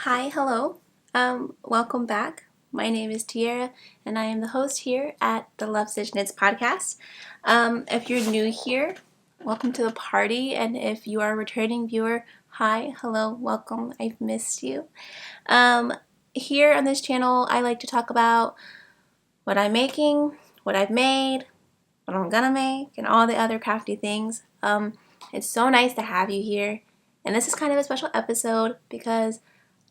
Hi, hello. Welcome back. My name is Tiara, and I am the host here at the Love Stitch Knits podcast. If you're new here, welcome to the party, and if you are a returning viewer, hi, hello, welcome. I've missed you. Here on this channel, I like to talk about what I'm making, what I've made, what I'm gonna make, and all the other crafty things. It's so nice to have you here, and this is kind of a special episode because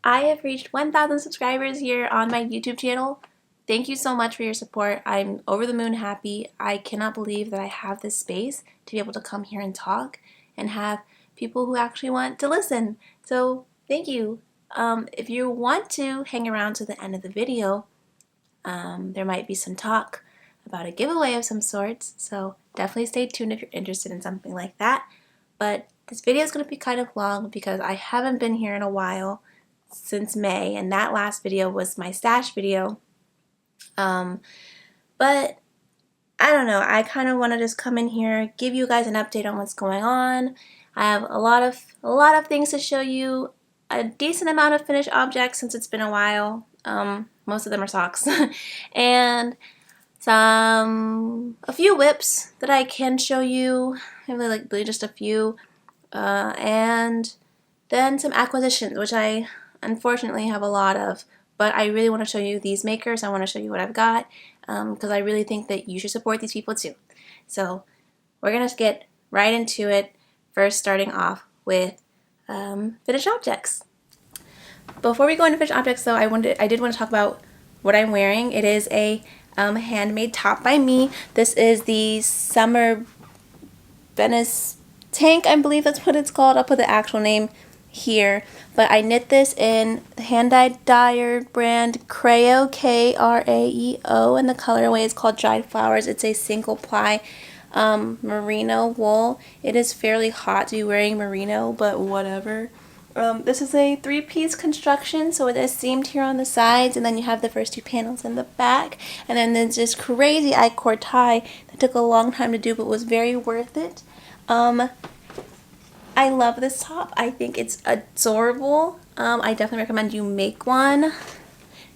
I have reached 1,000 subscribers here on my YouTube channel. Thank you so much for your support. I'm over the moon happy. I cannot believe that I have this space to be able to come here and talk and have people who actually want to listen. So thank you. If you want to hang around to the end of the video, there might be some talk about a giveaway of some sorts. So definitely stay tuned if you're interested in something like that. But this video is going to be kind of long because I haven't been here in a while, since May, and that last video was my stash video. But I don't know, I kind of want to just come in here, give you guys an update on what's going on. I have a lot of things to show you, a decent amount of finished objects since it's been a while. Most of them are socks. And a few whips that I can show you, really just a few, and then some acquisitions, which I unfortunately have a lot of, but I really want to show you these makers. I want to show you what I've got because I really think that you should support these people too. So we're going to get right into it, first starting off with finished objects. Before we go into finished objects though, I did want to talk about what I'm wearing. It is a handmade top by me. This is the Summer Venice tank, I believe that's what it's called. I'll put the actual name here, but I knit this in the hand-dyed dyer brand Kreo, K-R-A-E-O, and the colorway is called Dried Flowers. It's a single ply merino wool. It is fairly hot to be wearing merino, but whatever. This is a three-piece construction, so it is seamed here on the sides, and then you have the first two panels in the back, and then there's this crazy I-cord tie that took a long time to do, but was very worth it. I love this top. I think it's adorable. I definitely recommend you make one.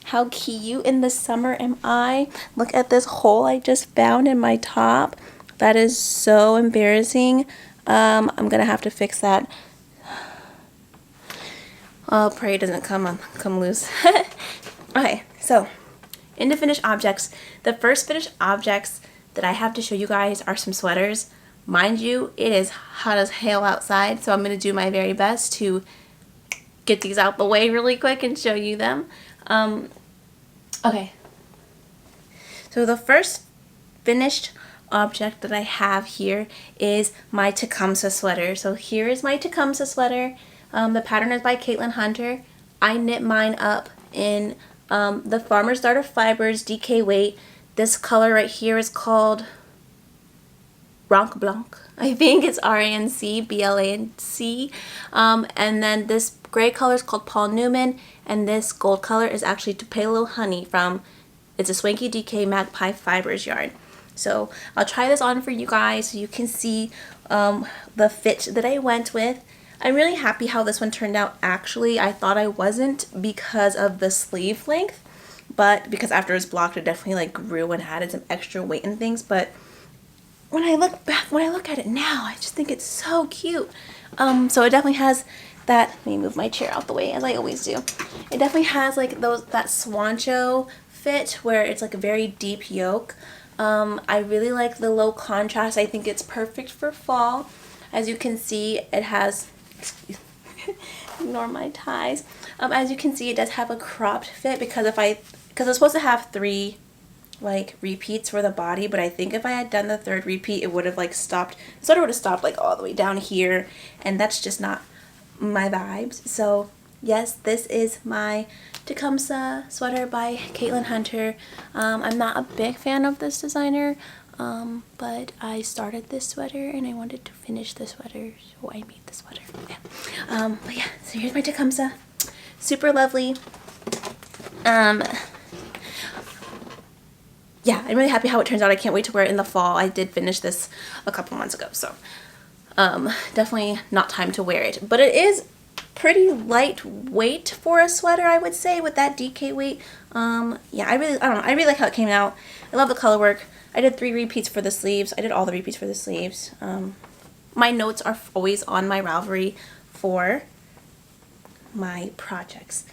How cute in the summer am I? Look at this hole I just found in my top. That is so embarrassing. I'm gonna have to fix that. Oh, pray it doesn't come loose. Okay, so into finished objects. The first finished objects that I have to show you guys are some sweaters. Mind you, it is hot as hell outside, so I'm going to do my very best to get these out the way really quick and show you them. Okay. So the first finished object that I have here is my Tecumseh sweater. So here is my Tecumseh sweater. The pattern is by Caitlin Hunter. I knit mine up in the Farmer's Daughter Fibers DK weight. This color right here is called Ranc Blanc. I think it's R-A-N-C, B-L-A-N-C. And then this gray color is called Paul Newman, and this gold color is actually Tupelo Honey it's a Swanky DK Magpie Fibers yarn. So I'll try this on for you guys so you can see the fit that I went with. I'm really happy how this one turned out actually. I thought I wasn't because of the sleeve length, but because after it was blocked it definitely like grew and added some extra weight and things, but when I look at it now, I just think it's so cute. So it definitely has that, let me move my chair out the way as I always do. It definitely has like that swancho fit where it's like a very deep yoke. I really like the low contrast. I think it's perfect for fall. As you can see, it has, ignore my ties. As you can see, it does have a cropped fit because it's supposed to have 3 like repeats for the body, but I think if I had done the 3rd repeat, it would have like stopped, the sweater would have stopped like all the way down here, and that's just not my vibes. So yes, this is my Tecumseh sweater by Caitlin Hunter. I'm not a big fan of this designer, but I started this sweater and I wanted to finish the sweater, so I made the sweater. Yeah. But yeah, so here's my Tecumseh. Super lovely. Yeah, I'm really happy how it turns out. I can't wait to wear it in the fall. I did finish this a couple months ago, so definitely not time to wear it. But it is pretty lightweight for a sweater, I would say, with that DK weight. Yeah, I don't know, I really like how it came out. I love the color work. I did 3 repeats for the sleeves. I did all the repeats for the sleeves. My notes are always on my Ravelry for my projects.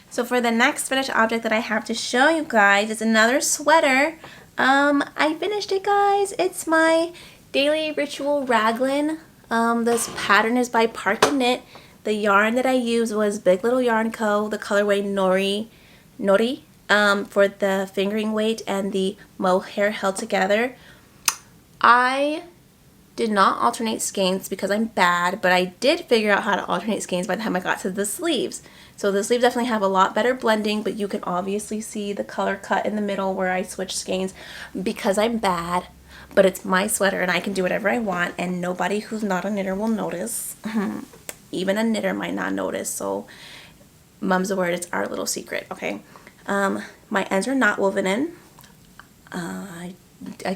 So for the next finished object that I have to show you guys is another sweater. I finished it, guys. It's my Daily Ritual Raglan. This pattern is by Park and Knit. The yarn that I used was Big Little Yarn Co. The colorway Nori for the fingering weight and the mohair held together. I did not alternate skeins because I'm bad, but I did figure out how to alternate skeins by the time I got to the sleeves. So the sleeves definitely have a lot better blending, but you can obviously see the color cut in the middle where I switched skeins because I'm bad. But it's my sweater and I can do whatever I want, and nobody who's not a knitter will notice. Even a knitter might not notice, so mum's the word, it's our little secret, okay? My ends are not woven in. I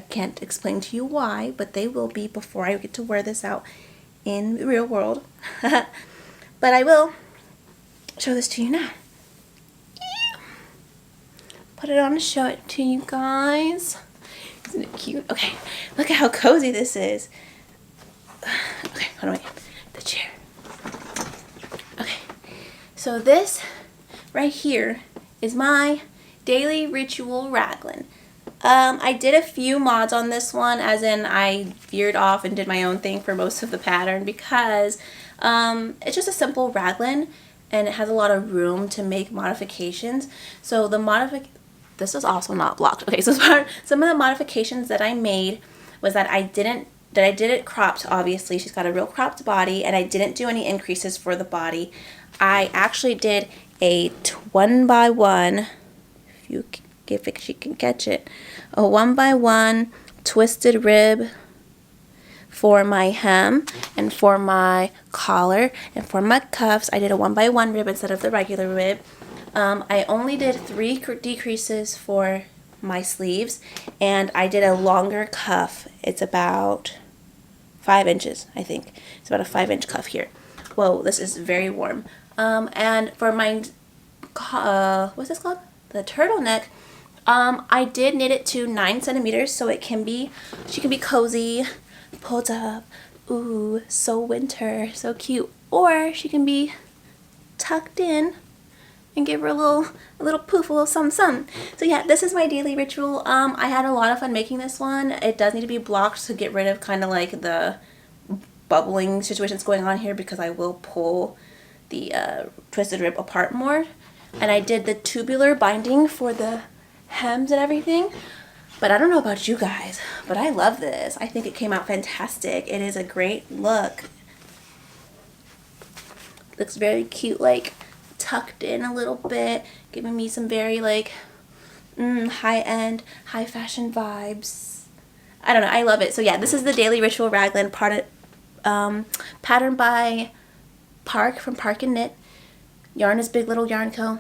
can't explain to you why, but they will be before I get to wear this out in the real world. But I will show this to you now. Put it on to show it to you guys. Isn't it cute? Okay, look at how cozy this is. Okay, hold on, wait. The chair. Okay, so this right here is my Daily Ritual Raglan. I did a few mods on this one, as in I veered off and did my own thing for most of the pattern because it's just a simple raglan and it has a lot of room to make modifications. So this is also not blocked. Okay, so some of the modifications that I made was that I did it cropped, obviously. She's got a real cropped body, and I didn't do any increases for the body. I actually did a 1x1, if she can catch it, a 1x1 twisted rib for my hem and for my collar, and for my cuffs I did a 1x1 rib instead of the regular rib. I only did 3 decreases for my sleeves, and I did a longer cuff. It's about 5 inches, I think. It's about a 5-inch cuff here. Whoa, this is very warm. And for my, what's this called? The turtleneck, I did knit it to 9 centimeters, so she can be cozy, pulled up, ooh, so winter, so cute. Or she can be tucked in and give her a little poof, a little something. So yeah, this is my Daily Ritual. I had a lot of fun making this one. It does need to be blocked to get rid of kind of like the bubbling situations going on here, because I will pull the twisted rib apart more. And I did the tubular binding for the hems and everything. But I don't know about you guys, but I love this. I think it came out fantastic. It is a great look. Looks very cute, like tucked in a little bit, giving me some very like high-end, high fashion vibes. I don't know, I love it. So yeah, this is the Daily Ritual Raglan pattern by Park from Park and Knit. Yarn is Big Little Yarn Co.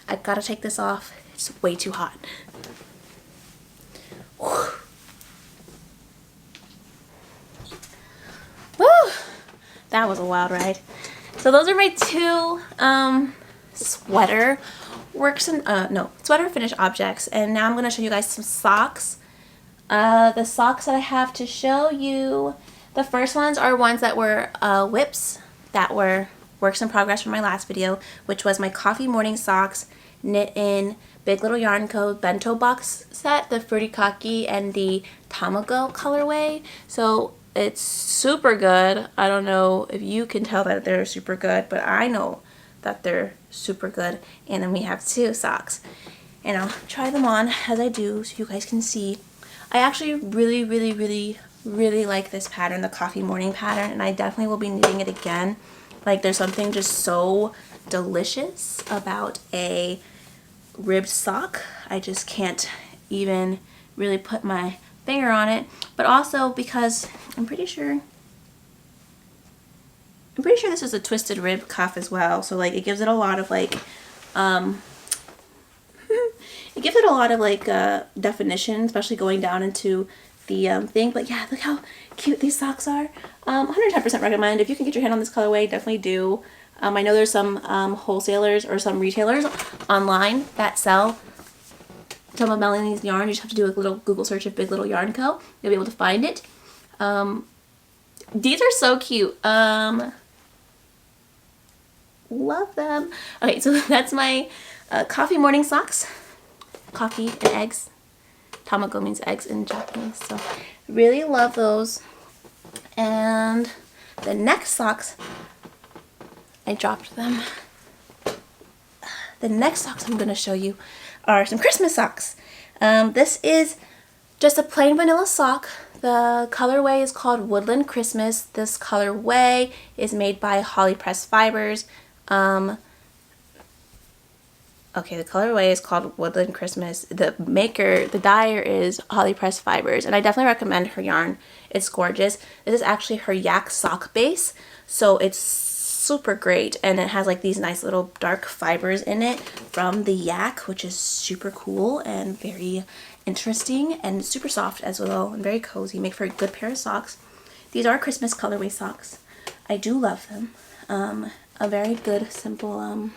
I gotta take this off. It's way too hot. Whew. Woo! That was a wild ride. So those are my 2 sweater works and sweater finished objects, and now I'm going to show you guys some socks. The socks that I have to show you, the first ones are ones that were whips that were works in progress from my last video, which was my coffee morning socks knit in Big Little Yarn Co. bento box set, the Furikake and the Tamago colorway. So it's super good. I don't know if you can tell that they're super good, but I know that they're super good. And then we have 2 socks, and I'll try them on as I do so you guys can see. I actually really like this pattern, the coffee morning pattern, and I definitely will be knitting it again. Like, there's something just so delicious about a ribbed sock. I just can't even really put my finger on it. But also because I'm pretty sure this is a twisted rib cuff as well, so like it gives it a lot of like it gives it a lot of like definition, especially going down into the thing. But yeah, look how cute these socks are. 110% recommend. If you can get your hand on this colorway, definitely do. I know there's some wholesalers or some retailers online that sell some of Melanie's yarn. You just have to do a little Google search of Big Little Yarn Co. You'll be able to find it. These are so cute. Love them. Okay, so that's my coffee morning socks. Coffee and eggs. Tamago means eggs in Japanese, so really love those. And the next socks, I dropped them. The next socks I'm going to show you are some Christmas socks. This is just a plain vanilla sock. The colorway is called Woodland Christmas. This colorway is made by Holly Press Fibers. Okay, the colorway is called Woodland Christmas. The maker, the dyer is Holly Press Fibers, and I definitely recommend her yarn. It's gorgeous. This is actually her yak sock base, so it's super great, and it has like these nice little dark fibers in it from the yak, which is super cool and very interesting and super soft as well and very cozy. Make for a good pair of socks. These are Christmas colorway socks. I do love them. A very good, simple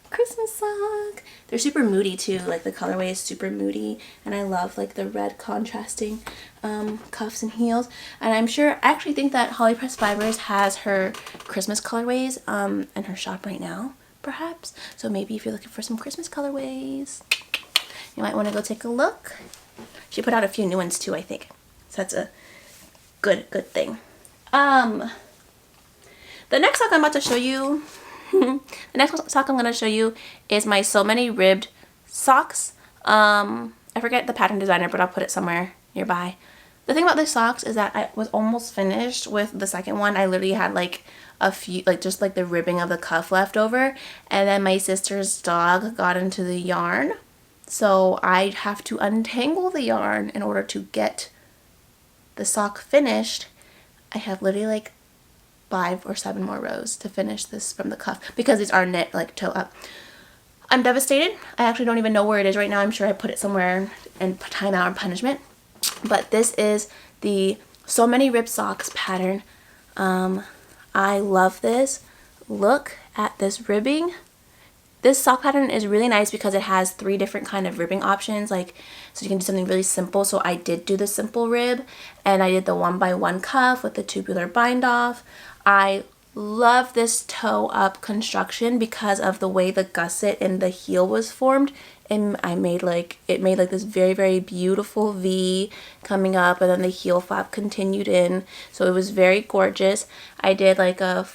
Christmas sock. They're super moody too, like the colorway is super moody, and I love like the red contrasting cuffs and heels. And I'm sure, I actually think that Holly Press Fibers has her Christmas colorways in her shop right now, perhaps. So maybe if you're looking for some Christmas colorways, you might want to go take a look. She put out a few new ones too, I think. So that's a good thing. The next sock I'm about to show you the next sock I'm going to show you is my So Many Ribbed socks. I forget the pattern designer, but I'll put it somewhere nearby. The thing about these socks is that I was almost finished with the second one. I literally had like a few, like just like the ribbing of the cuff left over, and then my sister's dog got into the yarn, so I have to untangle the yarn in order to get the sock finished. I have literally like 5 or 7 more rows to finish this from the cuff because these are knit like toe up. I'm devastated. I actually don't even know where it is right now. I'm sure I put it somewhere in timeout or punishment. But this is the So Many Ribbed Socks pattern. I love this. Look at this ribbing. This sock pattern is really nice because it has 3 different kind of ribbing options, like, so you can do something really simple. So I did do the simple rib, and I did the 1x1 cuff with the tubular bind off. I love this toe up construction because of the way the gusset in the heel was formed, and it made like this very beautiful V coming up, and then the heel flap continued in, so it was very gorgeous. I did like a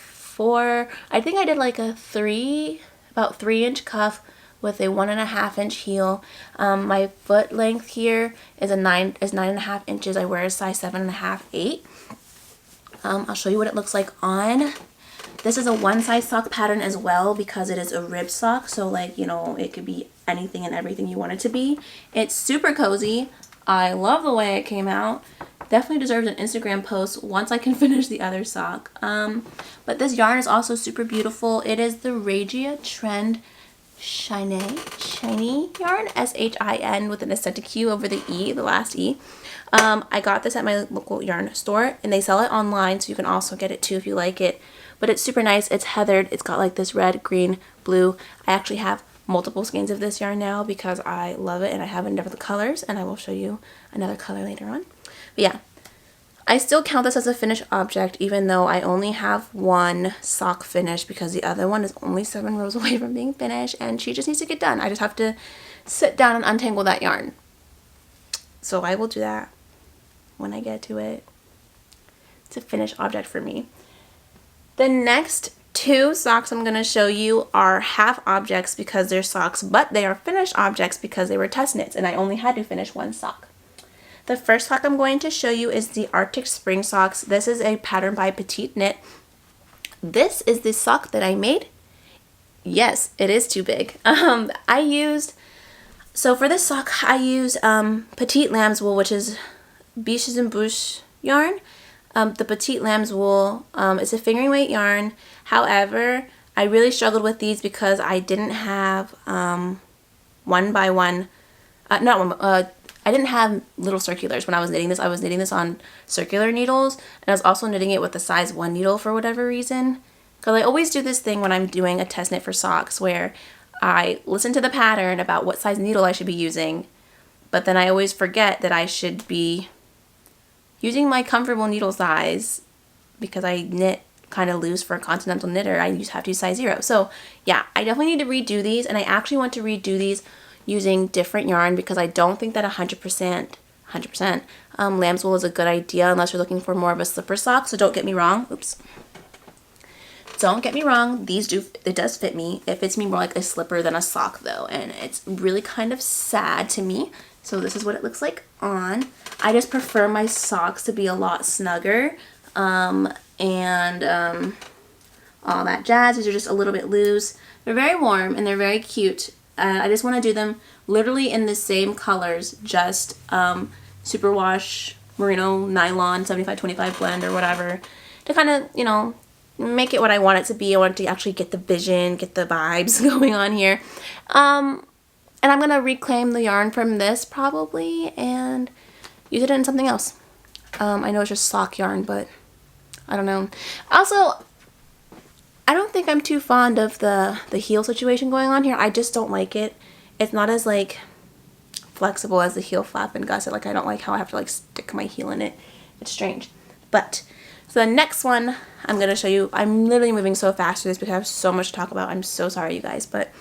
about 3-inch cuff with a 1.5-inch heel. My foot length here is 9.5 inches. I wear a size 7.5, 8. I'll show you what it looks like on. This is a one size sock pattern as well because it is a rib sock, so like, you know, it could be anything and everything you want it to be. It's super cozy. I love the way it came out. Definitely deserves an Instagram post once I can finish the other sock. But this yarn is also super beautiful. It is the Regia Trend Shiny yarn, S-H-I-N with an acentic Q over the E, the last E. I got this at my local yarn store, and they sell it online, so you can also get it too if you like it. But it's super nice. It's heathered. It's got like this red, green, blue. I actually have multiple skeins of this yarn now because I love it, and I have a number of the colors, and I will show you another color later on. But yeah, I still count this as a finished object even though I only have one sock finished because the other one is only 7 rows away from being finished, and she just needs to get done. I just have to sit down and untangle that yarn. So I will do that when I get to it. It's a finished object for me. The next 2 socks I'm going to show you are half objects because they're socks, but they are finished objects because they were test knits, and I only had to finish one sock. The first sock I'm going to show you is the Artic Spring Socks. This is a pattern by Petite Knit. This is the sock that I made. Yes, it is too big. So for this sock, I used Petite Lamb's Wool, which is Biches and Bouche yarn. The Petite Lamb's Wool is a fingering weight yarn. However, I really struggled with these because I didn't have I didn't have little circulars when I was knitting this. I was knitting this on circular needles, and I was also knitting it with a size 1 needle for whatever reason. Because I always do this thing when I'm doing a test knit for socks where I listen to the pattern about what size needle I should be using, but then I always forget that I should be using my comfortable needle size because I knit kind of loose for a continental knitter. I have to use size 0. So yeah, I definitely need to redo these, and I actually want to redo these using different yarn because I don't think that 100% lamb's wool is a good idea unless you're looking for more of a slipper sock. So don't get me wrong. Oops. Don't get me wrong, it does fit me. It fits me more like a slipper than a sock though, and it's really kind of sad to me. So this is what it looks like on. I just prefer my socks to be a lot snugger, and all that jazz. These are just a little bit loose. They're very warm and they're very cute. I just want to do them literally in the same colors, just superwash, merino, nylon, 75-25 blend or whatever, to kind of, you know, make it what I want it to be. I want it to actually get the vision, get the vibes going on here. And I'm going to reclaim the yarn from this probably and use it in something else. I know it's just sock yarn, but I don't know. Also, I don't think I'm too fond of the heel situation going on here. I just don't like it. It's not as like flexible as the heel flap and gusset. Like I don't like how I have to like stick my heel in it. It's strange. But so the next one I'm going to show you, I'm literally moving so fast through this because I have so much to talk about. I'm so sorry you guys. But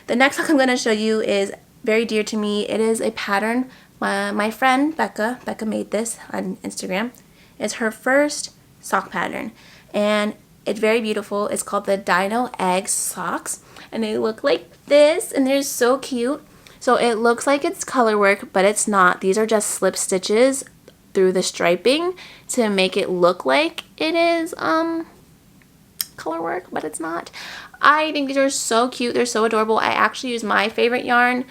the next one I'm going to show you is very dear to me. It is a pattern. My friend Becca made this on Instagram. It's her first sock pattern. And it's very beautiful. It's called the Dino Egg socks, and they look like this, and they're so cute. So it looks like it's color work, but it's not. These are just slip stitches through the striping to make it look like it is color work, but it's not. I think these are so cute. They're so adorable. I actually used my favorite yarn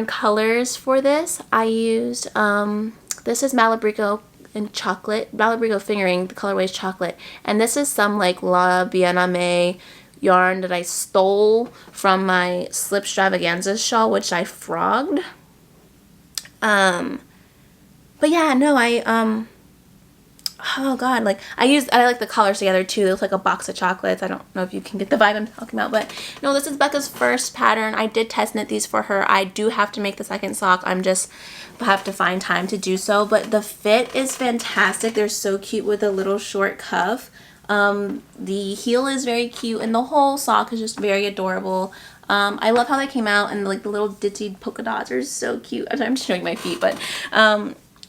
colors for this. I used this is Malabrigo and chocolate, Malabrigo fingering, the colorway is chocolate, and this is some like La Bien-Aimée yarn that I stole from my Slip Stravaganza shawl, which I frogged. But yeah, no, oh god, like I like the colors together too. They look like a box of chocolates. I don't know if you can get the vibe I'm talking about, but no, this is Becca's first pattern. I did test knit these for her. I do have to make the second sock. I'm just have to find time to do so, but the fit is fantastic. They're so cute with a little short cuff. The heel is very cute, and the whole sock is just very adorable. I love how they came out, and like the little ditty polka dots are so cute. I'm showing my feet, but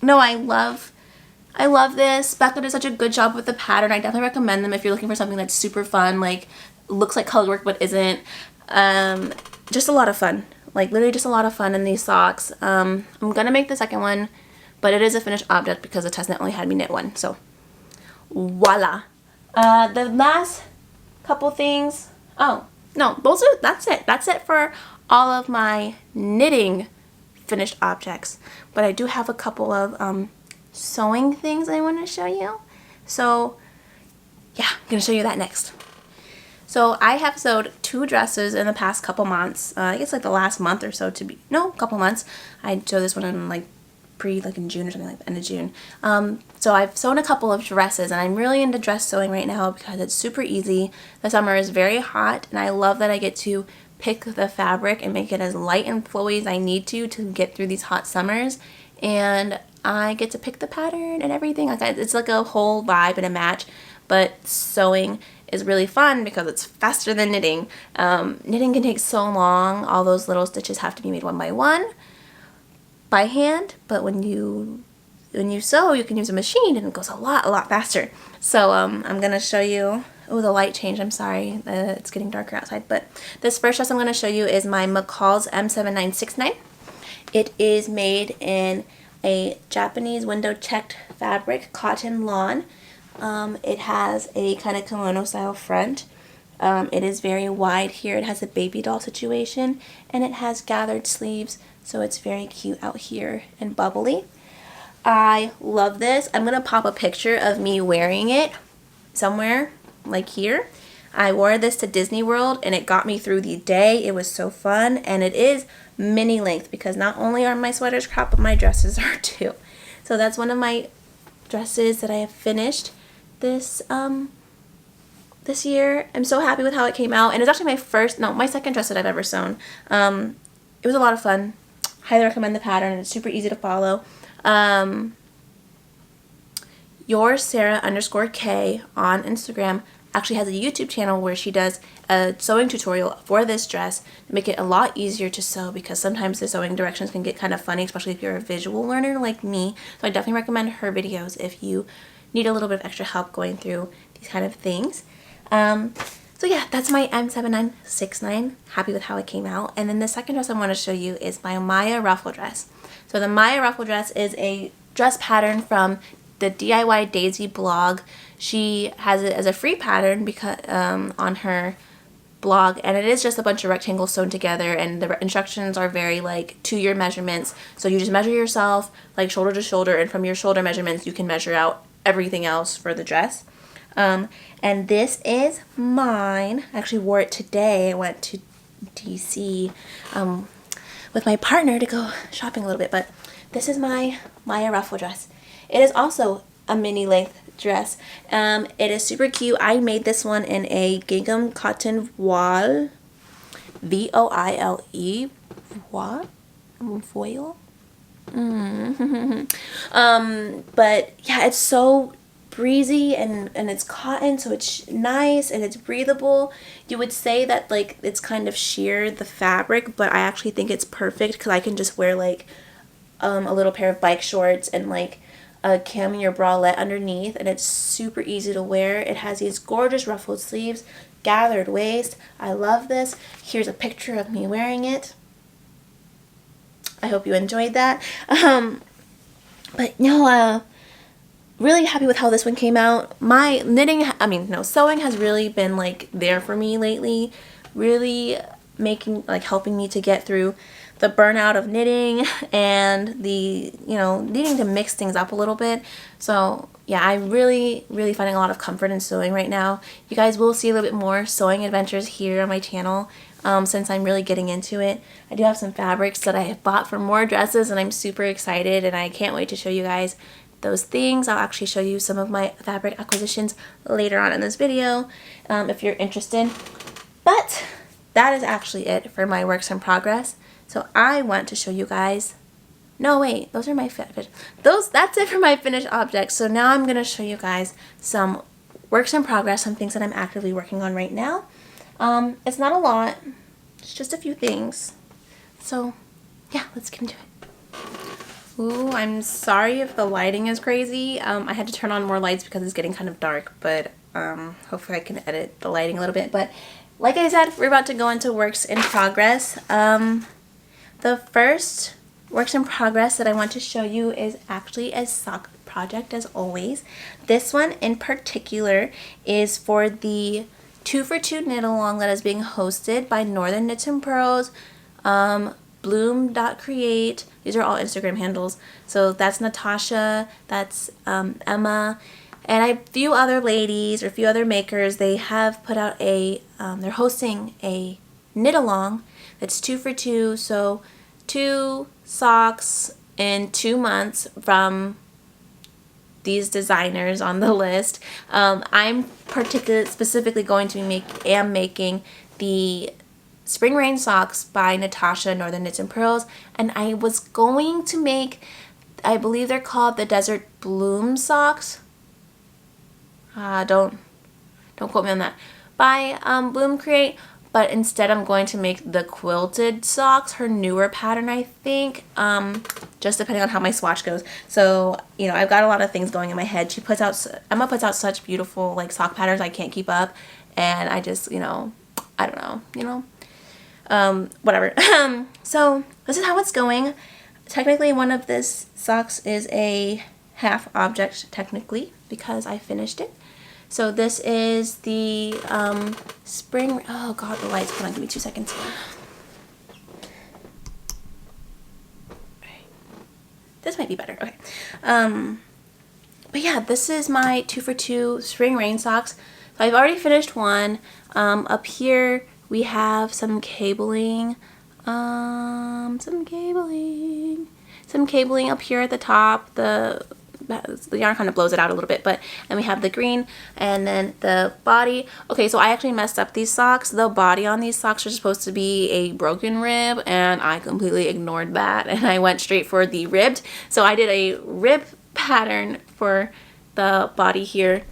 no, I love this. Becca did such a good job with the pattern. I definitely recommend them if you're looking for something that's super fun, like looks like color work but isn't. Just a lot of fun. Like literally just a lot of fun in these socks. I'm gonna make the second one, but it is a finished object because the test knit only had me knit one. So voila. The last couple things. Oh no, that's it. That's it for all of my knitting finished objects. But I do have a couple of sewing things I want to show you. So yeah, I'm gonna show you that next. So I have sewed 2 dresses in the past couple months. I guess like the last month or so couple months. I sewed this one in like in June or something like the end of June. So I've sewn a couple of dresses, and I'm really into dress sewing right now because it's super easy. The summer is very hot, and I love that I get to pick the fabric and make it as light and flowy as I need to get through these hot summers. And I get to pick the pattern and everything. Like it's like a whole vibe and a match. But sewing is really fun because it's faster than knitting. Knitting can take so long. All those little stitches have to be made one by one by hand, but when you sew, you can use a machine and it goes a lot faster. So I'm gonna show you. Oh, the light changed. I'm sorry. It's getting darker outside. But this first dress I'm gonna show you is my McCalls M7969. It is made in a Japanese window checked fabric, cotton lawn. It has a kind of kimono style front. It is very wide here. It has a baby doll situation, and it has gathered sleeves, so it's very cute out here and bubbly. I love this. I'm going to pop a picture of me wearing it somewhere, like here. I wore this to Disney World and it got me through the day. It was so fun, and it is mini length because not only are my sweaters cropped, but my dresses are too. So that's one of my dresses that I have finished this this year. I'm so happy with how it came out, and it's actually my second dress that I've ever sewn. It was a lot of fun. Highly recommend the pattern. It's super easy to follow. Your Sarah_K on Instagram actually has a YouTube channel where she does a sewing tutorial for this dress to make it a lot easier to sew, because sometimes the sewing directions can get kind of funny, especially if you're a visual learner like me. So I definitely recommend her videos if you need a little bit of extra help going through these kind of things. So yeah, that's my M7969. Happy with how it came out. And then the second dress I want to show you is my Maya Ruffle Dress. So the Maya Ruffle Dress is a dress pattern from the DIY Daisy blog. She has it as a free pattern because on her blog, and it is just a bunch of rectangles sewn together, and the instructions are very like to your measurements. So you just measure yourself like shoulder to shoulder, and from your shoulder measurements you can measure out everything else for the dress. And this is mine. I actually wore it today. I went to DC with my partner to go shopping a little bit, but this is my Maya Ruffle Dress. It is also a mini length dress. It is super cute. I made this one in a gingham cotton voile, V-O-I-L-E, voile. But yeah, it's so breezy and it's cotton, so it's nice and it's breathable. You would say that like it's kind of sheer, the fabric, but I actually think it's perfect because I can just wear like a little pair of bike shorts and like a camion bralette underneath, and it's super easy to wear. It has these gorgeous ruffled sleeves, gathered waist. I love this. Here's a picture of me wearing it. I hope you enjoyed that. But no, really happy with how this one came out. My sewing has really been like there for me lately, really helping me to get through the burnout of knitting and the, needing to mix things up a little bit. So yeah, I'm really finding a lot of comfort in sewing right now. You guys will see a little bit more sewing adventures here on my channel since I'm really getting into it. I do have some fabrics that I have bought for more dresses, and I'm super excited, and I can't wait to show you guys those things. I'll actually show you some of my fabric acquisitions later on in this video if you're interested. But that is actually it for my works in progress. So I want to show you guys, no wait, those are my that's it for my finished objects. So now I'm going to show you guys some works in progress, some things that I'm actively working on right now. It's not a lot, it's just a few things. So yeah, let's get into it. Ooh, I'm sorry if the lighting is crazy. I had to turn on more lights because it's getting kind of dark, but hopefully I can edit the lighting a little bit. But like I said, we're about to go into works in progress. The first works in progress that I want to show you is actually a sock project, as always. This one in particular is for the 2-for-2 knit along that is being hosted by Northern Knits and Pearls, bloom.create. These are all Instagram handles. So that's Natasha, that's Emma, and a few other ladies or a few other makers. They have put out they're hosting a knit along that's 2-for-2, so 2 socks in 2 months from these designers on the list. I'm specifically going to be making the Spring Rain socks by Natasha, Northern Knits and Pearls, and I was going to make, I believe they're called the Desert Bloom socks. Don't quote me on that. By Bloom Create. But instead I'm going to make the quilted socks, her newer pattern, I think, just depending on how my swatch goes. So, I've got a lot of things going in my head. Emma puts out such beautiful, like, sock patterns I can't keep up, and I just, I don't know, whatever. So, this is how it's going. Technically, one of this socks is a half object, technically, because I finished it. So this is the spring, oh god, the lights, hold on, give me 2 seconds. This might be better, okay. But yeah, this is my 2-for-2 spring rain socks. So I've already finished one. Up here we have some cabling. Some cabling up here at the top. The yarn kind of blows it out a little bit, and we have the green, and then the body. Okay, so I actually messed up these socks. The body on these socks are supposed to be a broken rib, and I completely ignored that, and I went straight for the ribbed. So I did a rib pattern for the body here.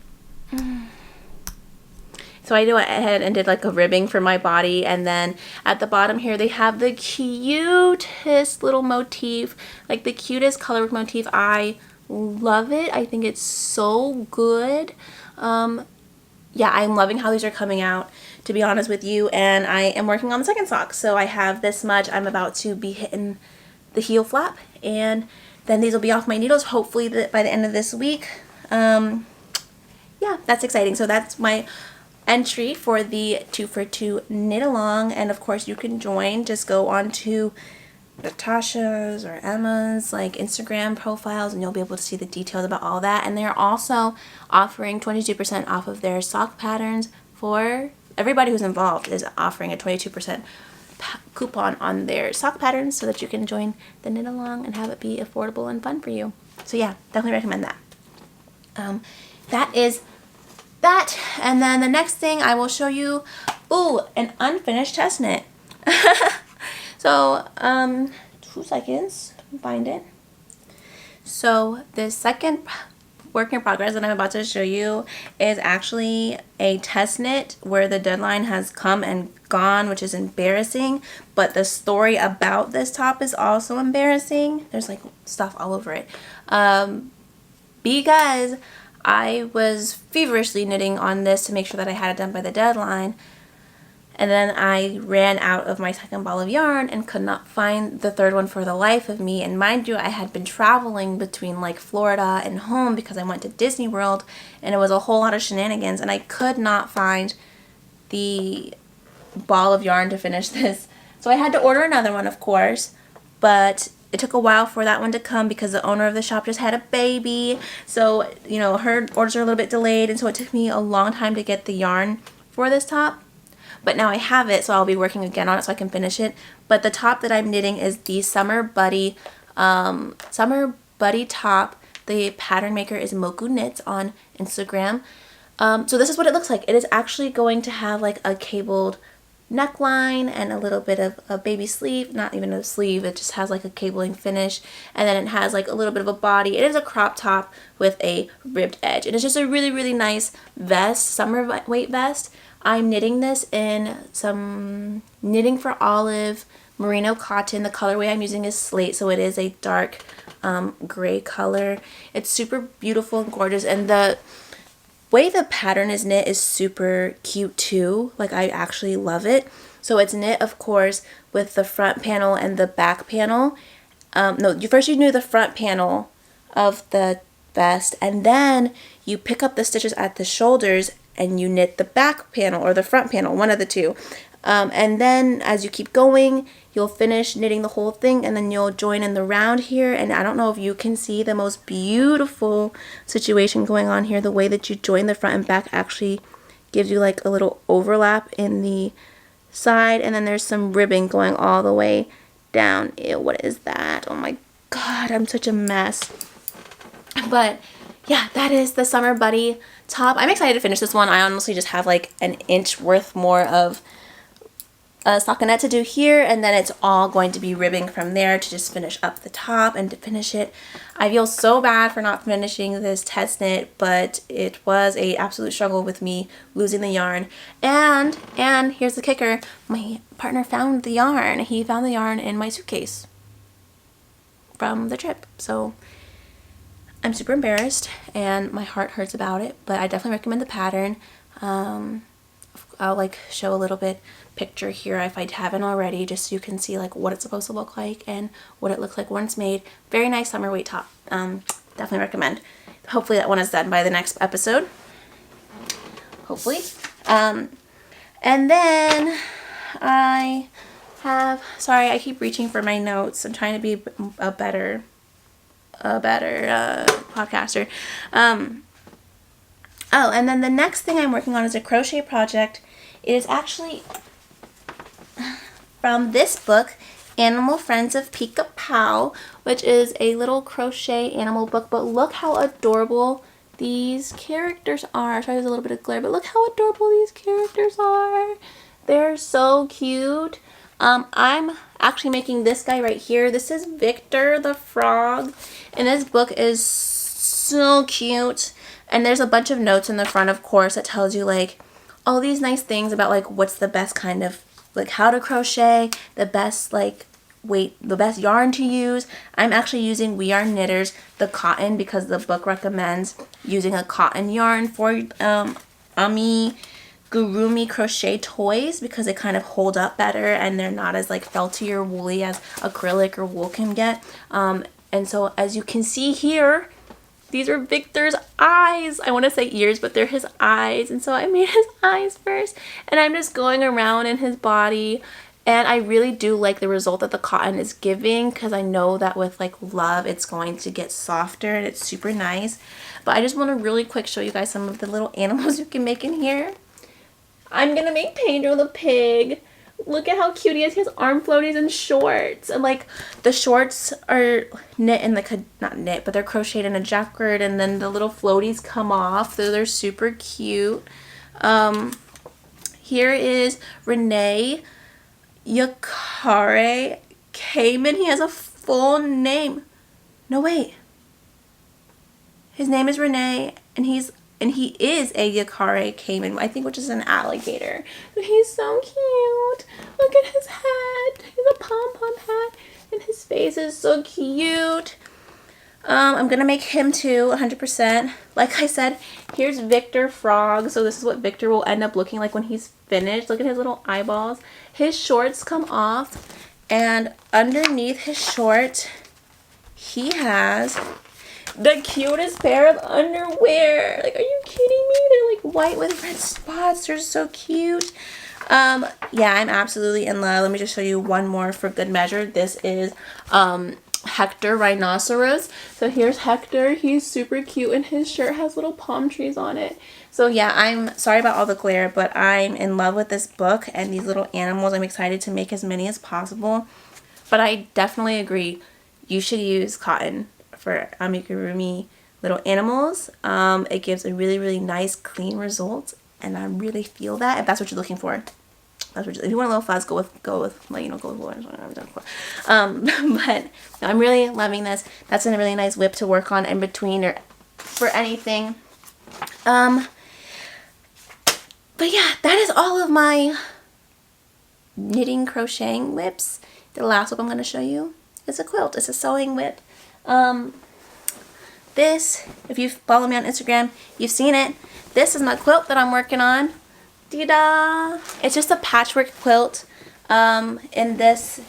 So I went ahead and did like a ribbing for my body, and then at the bottom here they have the cutest little motif, like the cutest color motif. I love it. I think it's so good. Yeah, I'm loving how these are coming out, to be honest with you, and I am working on the second sock. So I have this much. I'm about to be hitting the heel flap, and then these will be off my needles hopefully by the end of this week. Yeah, that's exciting. So that's my entry for the 2 for 2 knit along, and of course you can join. Just go on to Natasha's or Emma's like Instagram profiles, and you'll be able to see the details about all that. And they're also offering 22% off of their sock patterns. For everybody who's involved is offering a 22% coupon on their sock patterns, so that you can join the knit along and have it be affordable and fun for you. So yeah, definitely recommend that. That is that. And then the next thing I will show you, an unfinished test knit. So 2 seconds to find it. So the second work in progress that I'm about to show you is actually a test knit where the deadline has come and gone, which is embarrassing, but the story about this top is also embarrassing. There's like stuff all over it, because I was feverishly knitting on this to make sure that I had it done by the deadline, and then I ran out of my second ball of yarn and could not find the third one for the life of me. And mind you, I had been traveling between like Florida and home because I went to Disney World, and it was a whole lot of shenanigans, and I could not find the ball of yarn to finish this. So I had to order another one, of course, but it took a while for that one to come because the owner of the shop just had a baby. So, you know, her orders are a little bit delayed, and so it took me a long time to get the yarn for this top. But now I have it, so I'll be working again on it so I can finish it. But the top that I'm knitting is the Summer Buddy top. The pattern maker is Moku Knits on Instagram. So this is what it looks like. It is actually going to have like a cabled neckline and a little bit of a baby sleeve. Not even a sleeve, it just has like a cabling finish. And then it has like a little bit of a body. It is a crop top with a ribbed edge. And it's just a really, really nice vest, summer weight vest. I'm knitting this in some Knitting for Olive merino cotton. The colorway I'm using is slate, so it is a dark gray color. It's super beautiful and gorgeous, and the way the pattern is knit is super cute too. Like, I actually love it. So it's knit, of course, with the front panel and the back panel. First you do the front panel of the vest, and then you pick up the stitches at the shoulders and you knit the back panel or the front panel, one of the two. And then as you keep going, you'll finish knitting the whole thing, and then you'll join in the round here. And I don't know if you can see the most beautiful situation going on here. The way that you join the front and back actually gives you like a little overlap in the side, and then there's some ribbing going all the way down. Ew, what is that? Oh my god, I'm such a mess. But yeah, that is the Summer Buddy top. I'm excited to finish this one. I honestly just have like an inch worth more of stockinette to do here, and then it's all going to be ribbing from there to just finish up the top and to finish it. I feel so bad for not finishing this test knit, but it was a absolute struggle with me losing the yarn. And here's the kicker, my partner found the yarn. He found the yarn in my suitcase from the trip. So I'm super embarrassed and my heart hurts about it, but I definitely recommend the pattern. I'll like show a little bit picture here if I haven't already, just so you can see like what it's supposed to look like and what it looks like when it's made. Very nice summer weight top. Definitely recommend. Hopefully that one is done by the next episode. Hopefully. And then I have, sorry, I keep reaching for my notes. I'm trying to be a better podcaster. Oh, and then the next thing I'm working on is a crochet project. It is actually from this book, Animal Friends of Pica, which is a little crochet animal book. But look how adorable these characters are. Sorry, there's a little bit of glare, but look how adorable these characters are. They're so cute. I'm actually making this guy right here. This is Victor the Frog, and this book is so cute. And there's a bunch of notes in the front, of course, that tells you like all these nice things about like what's the best kind of like how to crochet, the best like the best yarn to use. I'm actually using We Are Knitters the cotton because the book recommends using a cotton yarn for amigurumi crochet toys because they kind of hold up better and they're not as like felty or woolly as acrylic or wool can get. And so as you can see here, these are Victor's eyes. I want to say ears, but they're his eyes. And so I made his eyes first. And I'm just going around in his body. And I really do like the result that the cotton is giving because I know that with like love, it's going to get softer and it's super nice. But I just want to really quick show you guys some of the little animals you can make in here. I'm going to make Pedro the pig. Look at how cute he is. He has arm floaties and shorts. And like the shorts are knit in like a, not knit, but they're crocheted in a jacquard, and then the little floaties come off. So they're super cute. Here is Renee Yakare Cayman. He has a full name. No, wait. His name is Renee, and he is a Yakare Cayman, I think, which is an alligator. But he's so cute. Look at his hat. He's a pom-pom hat. And his face is so cute. I'm going to make him too, 100%. Like I said, here's Victor Frog. So this is what Victor will end up looking like when he's finished. Look at his little eyeballs. His shorts come off. And underneath his short, he has the cutest pair of underwear. Like, are you kidding me? They're like white with red spots. They're so cute. Yeah, I'm absolutely in love. Let me just show you one more for good measure. This is Hector Rhinoceros. So here's Hector. He's super cute and his shirt has little palm trees on it. So yeah, I'm sorry about all the glare, but I'm in love with this book and these little animals. I'm excited to make as many as possible. But I definitely agree. You should use cotton for amigurumi little animals. It gives a really, really nice, clean result, and I really feel that. If that's what you're looking for, that's what if you want a little fuzz, go with like, you know, go with what I've done before. But no, I'm really loving this. That's a really nice whip to work on in between or for anything. But yeah, that is all of my knitting crocheting whips. The last whip I'm going to show you is a quilt. It's a sewing whip. This, if you follow me on Instagram, you've seen it. This is my quilt that I'm working on. Ta-da! It's just a patchwork quilt in this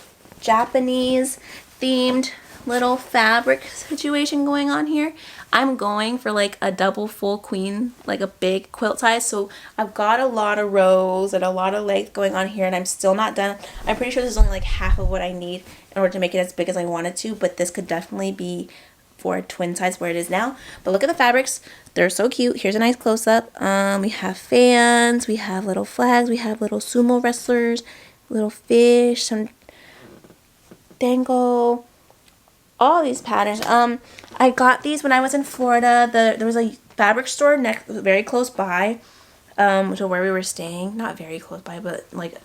Japanese themed little fabric situation going on here. I'm going for like a double full queen, like a big quilt size. So I've got a lot of rows and a lot of length going on here, and I'm still not done. I'm pretty sure this is only like half of what I need in order to make it as big as I wanted to, but this could definitely be for a twin size where it is now. But look at the fabrics. They're so cute. Here's a nice close-up. We have fans, we have little flags, we have little sumo wrestlers, little fish, some dango, all these patterns. I got these when I was in Florida. There was a fabric store very close by to where we were staying. Not very close by, but like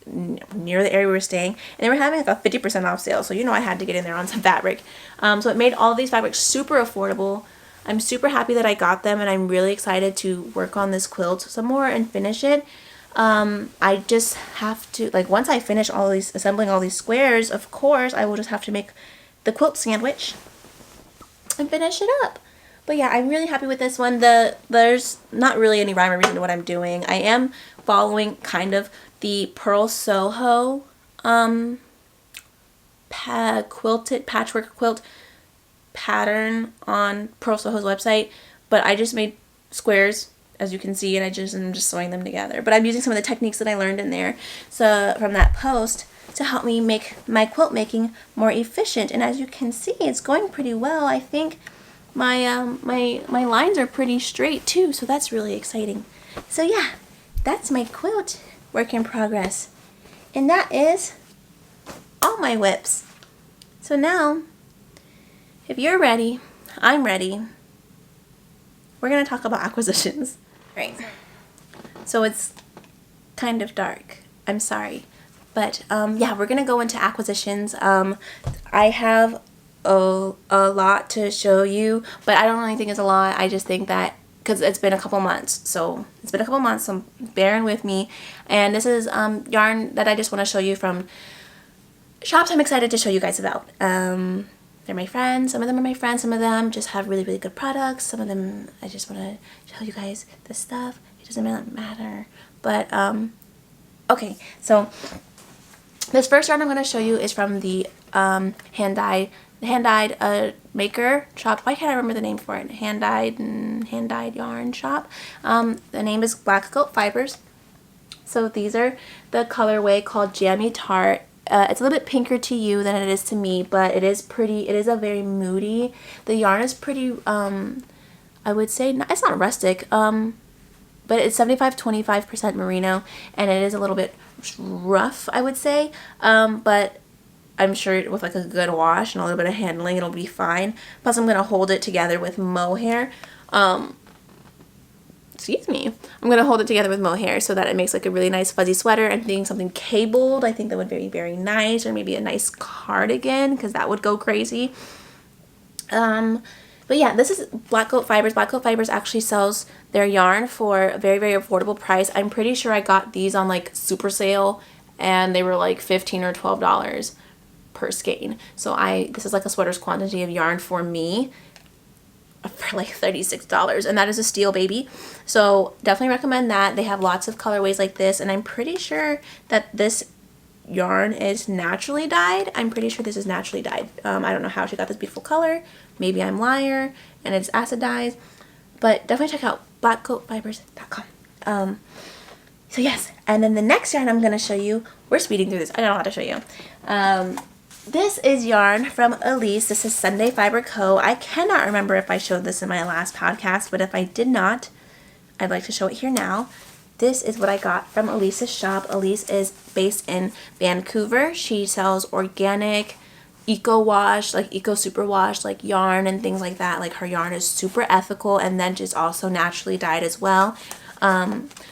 near the area we were staying, and they were having like a 50% off sale, so you know I had to get in there on some fabric. So it made all these fabrics super affordable. I'm super happy that I got them, and I'm really excited to work on this quilt some more and finish it. I just have to, like, once I finish assembling all these squares, of course I will just have to make the quilt sandwich and finish it up. But yeah, I'm really happy with this one. There's not really any rhyme or reason to what I'm doing. I am following kind of the Pearl Soho quilted patchwork quilt pattern on Pearl Soho's website, but I just made squares, as you can see, and I'm just sewing them together. But I'm using some of the techniques that I learned in there, so from that post, to help me make my quilt making more efficient. And as you can see, it's going pretty well. I think my lines are pretty straight too, so that's really exciting. So yeah, that's my quilt work in progress. And that is all my whips. So now, if you're ready, I'm ready. We're gonna talk about acquisitions. Right. So it's kind of dark. I'm sorry. But yeah, we're gonna go into acquisitions. I have a lot to show you, but I don't really think it's a lot. I just think that because it's been a couple months, so bearing with me. And this is yarn that I just want to show you from shops I'm excited to show you guys about. They're my friends. Some of them are my friends. Some of them just have really, really good products. Some of them I just want to show you guys the stuff. It doesn't really matter. But okay, so this first yarn I'm going to show you is from the hand-dyed maker shop. Why can't I remember the name for it? Hand-dyed yarn shop. The name is Black Goat Fibers. So these are the colorway called Jammy Tart. It's a little bit pinker to you than it is to me, but it is pretty. It is a very moody. The yarn is pretty, I would say, it's not rustic, but it's 75-25% merino, and it is a little bit rough, I would say, but I'm sure with like a good wash and a little bit of handling, it'll be fine. Plus, I'm going to hold it together with mohair. Excuse me. I'm going to hold it together with mohair so that it makes like a really nice fuzzy sweater, and being something cabled, I think that would be very nice, or maybe a nice cardigan, because that would go crazy. But yeah, this is Black Goat Fibers. Black Goat Fibers actually sells their yarn for a very, very affordable price. I'm pretty sure I got these on like super sale, and they were like $15 or $12 per skein. So this is like a sweater's quantity of yarn for me for like $36, and that is a steel baby. So definitely recommend that. They have lots of colorways like this, and I'm pretty sure that this yarn is naturally dyed. I'm pretty sure this is naturally dyed. I don't know how she got this beautiful color. Maybe I'm liar and it's acid dyes, but definitely check out blackgoatfibers.com. So yes, and then the next yarn I'm going to show you, we're speeding through this, I don't know how to show you. This is yarn from Elise. This is Sunday Fiber Co. I cannot remember if I showed this in my last podcast, but if I did not, I'd like to show it here now. This is what I got from Elise's shop. Elise is based in Vancouver. She sells organic, eco wash, like eco superwash, like yarn and things like that. Like her yarn is super ethical, and then just also naturally dyed as well.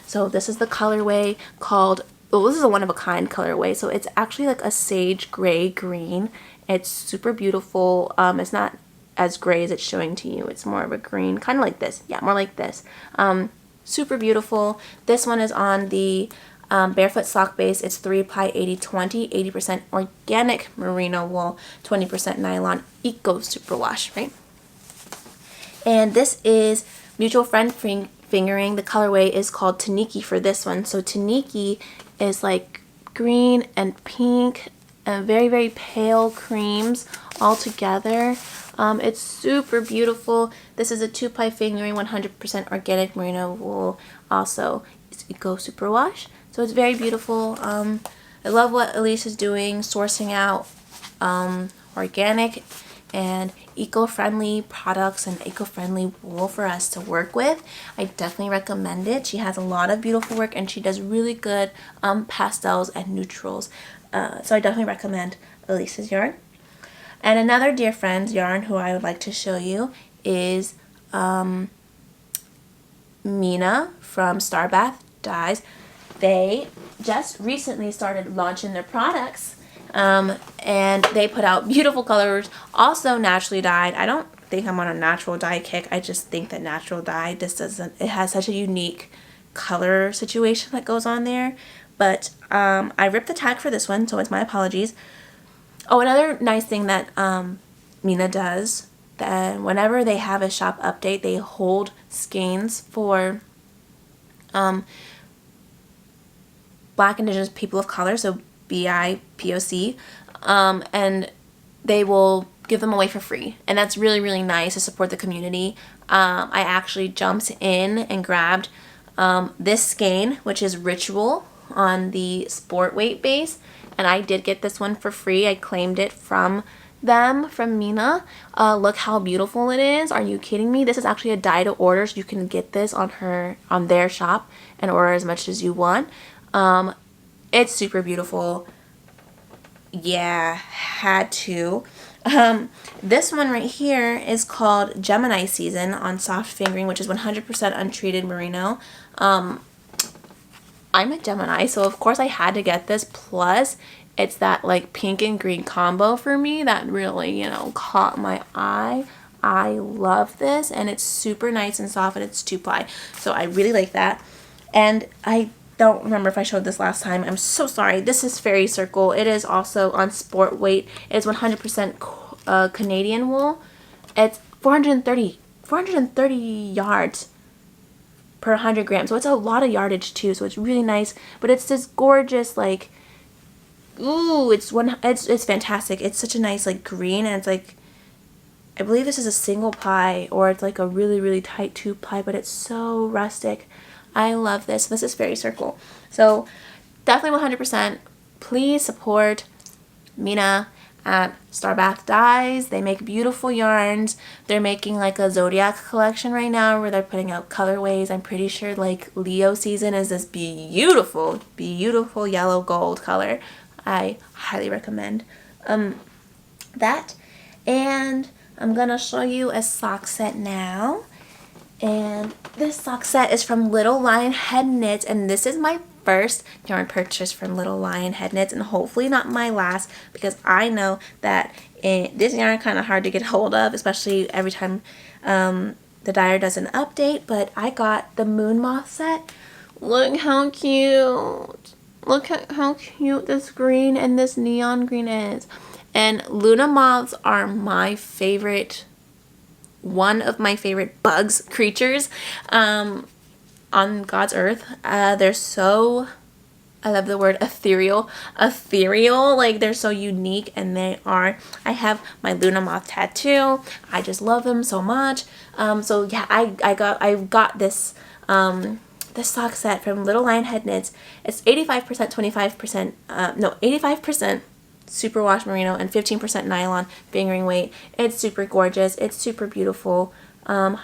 So this is the colorway called, well, this is a one-of-a-kind colorway, so it's actually like a sage gray green. It's super beautiful. It's not as gray as it's showing to you. It's more of a green, kind of like this. Yeah, more like this. Super beautiful. This one is on the barefoot sock base. It's 3-ply 80-20, 80% organic merino wool, 20% nylon eco superwash, right? And this is Mutual Friend Fingering. The colorway is called Taniki for this one. So Taniki is like green and pink and very, very pale creams all together. It's super beautiful. This is a 2-ply fingering, 100% organic merino wool. Also, it's eco superwash. So it's very beautiful. I love what Elise is doing, sourcing out organic and eco-friendly products and eco-friendly wool for us to work with. I definitely recommend it. She has a lot of beautiful work, and she does really good pastels and neutrals. So I definitely recommend Elise's yarn. And another dear friend's yarn who I would like to show you is Mina from Starbath Dyes. They just recently started launching their products, and they put out beautiful colors, also naturally dyed. I don't think I'm on a natural dye kick. I just think that natural dye, it has such a unique color situation that goes on there. But I ripped the tag for this one, so it's my apologies. Oh, another nice thing that Mina does, that whenever they have a shop update, they hold skeins for Black, Indigenous, People of Color, so BIPOC, and they will give them away for free, and that's really, really nice to support the community. I actually jumped in and grabbed this skein, which is Ritual on the sport weight base, and I did get this one for free. I claimed it from them from Mina. Look how beautiful it is. Are you kidding me? This is actually a dye to order, so you can get this on their shop and order as much as you want. It's super beautiful. Yeah, had to. This one right here is called Gemini Season on soft fingering, which is 100% untreated merino. I'm a Gemini, so of course I had to get this. Plus, it's that like pink and green combo for me that really, you know, caught my eye. I love this, and it's super nice and soft, and it's 2-ply. So I really like that. And I don't remember if I showed this last time. I'm so sorry. This is Fairy Circle. It is also on sport weight. It's 100% Canadian wool. It's 430 yards per 100 grams. So it's a lot of yardage too. So it's really nice. But it's this gorgeous, like, ooh, it's fantastic. It's such a nice like green, and it's like, I believe this is a single ply, or it's like a really, really tight 2-ply, but it's so rustic. I love this. This is Fairy Circle. So definitely 100%. Please support Mina at Starbath Dyes. They make beautiful yarns. They're making like a zodiac collection right now where they're putting out colorways. I'm pretty sure like Leo season is this beautiful, beautiful yellow gold color. I highly recommend that. And I'm gonna show you a sock set now. And this sock set is from Little Lionhead Knits, and this is my first yarn purchase from Little Lionhead Knits, and hopefully not my last, because I know that this yarn kind of hard to get hold of, especially every time the dyer does an update. But I got the Moon Moth set. Look how cute. Look at how cute this green and this neon green is. And Luna moths are my favorite, one of my favorite bugs, creatures on God's earth. They're so, I love the word ethereal, like they're so unique, and they are, I have my Luna moth tattoo. I just love them so much. So yeah, I got this this sock set from Little Lionhead Knits. It's 85% 25% 85% superwash merino and 15% nylon fingering weight. It's super gorgeous. It's super beautiful. I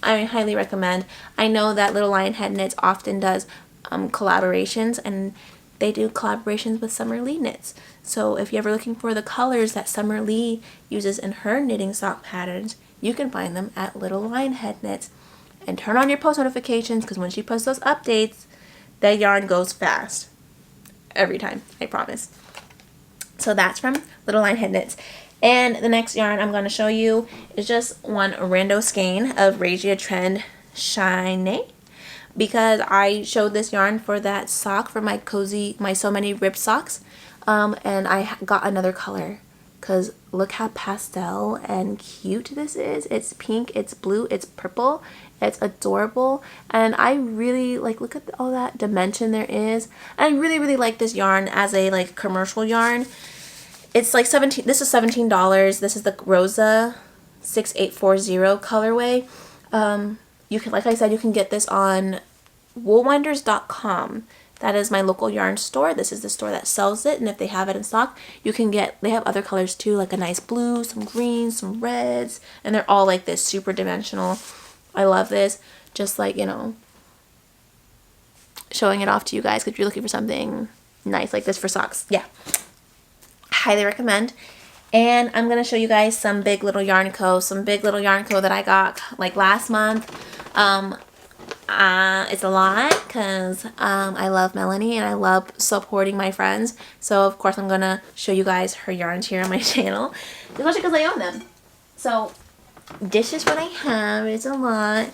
highly recommend. I know that Little Lionhead Knits often does collaborations, and they do collaborations with Summer Lee Knits. So if you're ever looking for the colors that Summer Lee uses in her knitting sock patterns, you can find them at Little Lionhead Knits. And turn on your post notifications, because when she posts those updates, that yarn goes fast. Every time, I promise. So that's from Little Lionhead Knits. And the next yarn I'm going to show you is just one rando skein of Regia Trend Shine, because I showed this yarn for that sock for my So Many Rib socks, and I got another color, because look how pastel and cute this is. It's pink, it's blue, it's purple, it's adorable, and I really like, look at all that dimension there is. And I really, really like this yarn as a like commercial yarn. It's like this is $17. This is the Rosa 6840 colorway. You can, like I said, you can get this on woolwinders.com. That is my local yarn store. This is the store that sells it, and if they have it in stock, you can get, they have other colors too, like a nice blue, some greens, some reds, and they're all like this super dimensional. I love this. Just like, you know, showing it off to you guys if you're looking for something nice like this for socks. Yeah, highly recommend. And I'm gonna show you guys some Big Little Yarn Co. That I got like last month. It's a lot because I love Melanie and I love supporting my friends. So of course I'm gonna show you guys her yarns here on my channel, especially because I own them. So this is what I have. It's a lot.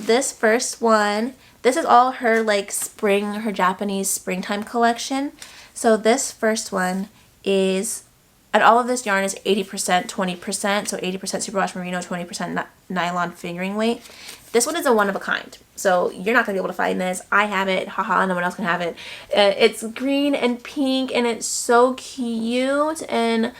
This first one, this is all her like her Japanese springtime collection. So this first one is, and all of this yarn is 80% 20%, so 80% superwash merino, 20% nylon fingering weight. This one is a one of a kind, so you're not gonna be able to find this. I have it, haha, no one else can have it. It's green and pink, and it's so cute, and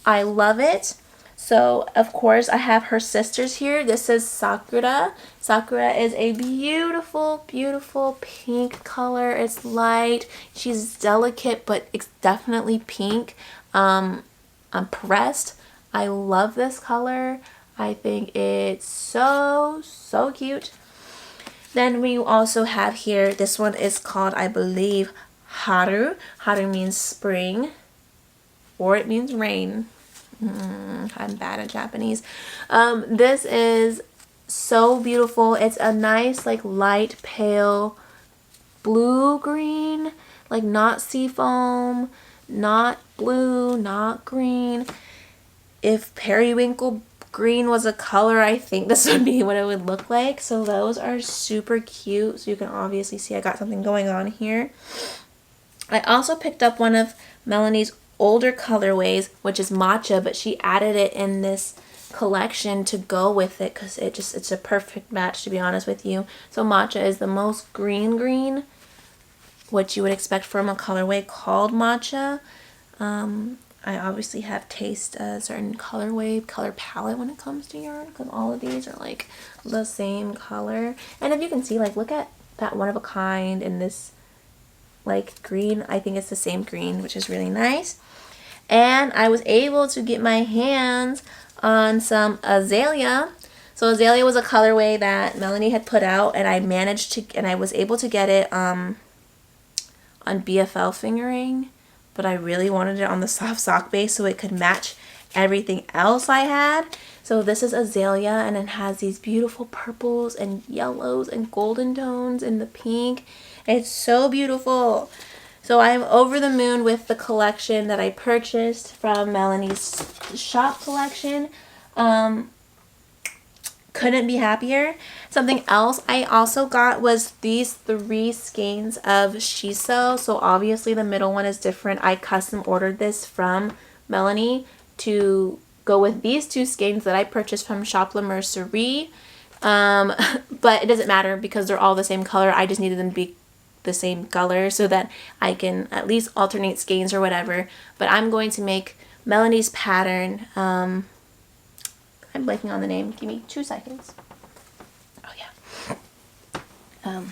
I love it. So of course I have her sisters here. This is Sakura. Sakura is a beautiful, beautiful pink color. It's light. She's delicate, but it's definitely pink. pressed. I love this color. I think it's so cute. Then we also have here, this one is called, I believe, Haru. Haru means spring, or it means rain. I'm bad at Japanese. This is so beautiful. It's a nice, like, light pale blue-green, like not seafoam, not blue, not green. If periwinkle green was a color, I think this would be what it would look like. So those are super cute. So you can obviously see I got something going on here. I also picked up one of Melanie's older colorways, which is matcha, but she added it in this collection to go with it because it's a perfect match, to be honest with you. So matcha is the most green, what you would expect from a colorway called matcha. I obviously have taste a certain color palette when it comes to yarn, because all of these are like the same color. And if you can see, like, look at that one of a kind and this like green. I think it's the same green, which is really nice. And I was able to get my hands on some azalea. So azalea was a colorway that Melanie had put out, and I managed to, and I was able to get it on BFL fingering, but I really wanted it on the soft sock base so it could match everything else I had. So this is azalea, and it has these beautiful purples and yellows and golden tones and the pink. It's so beautiful. So I'm over the moon with the collection that I purchased from Melanie's shop collection. Couldn't be happier. Something else I also got was these 3 skeins of Shiso. So obviously the middle one is different. I custom ordered this from Melanie to go with these 2 skeins that I purchased from Shop La Mercerie. But it doesn't matter because they're all the same color. I just needed them to be the same color so that I can at least alternate skeins or whatever. But I'm going to make Melanie's pattern. I'm blanking on the name. Give me 2 seconds. Oh yeah.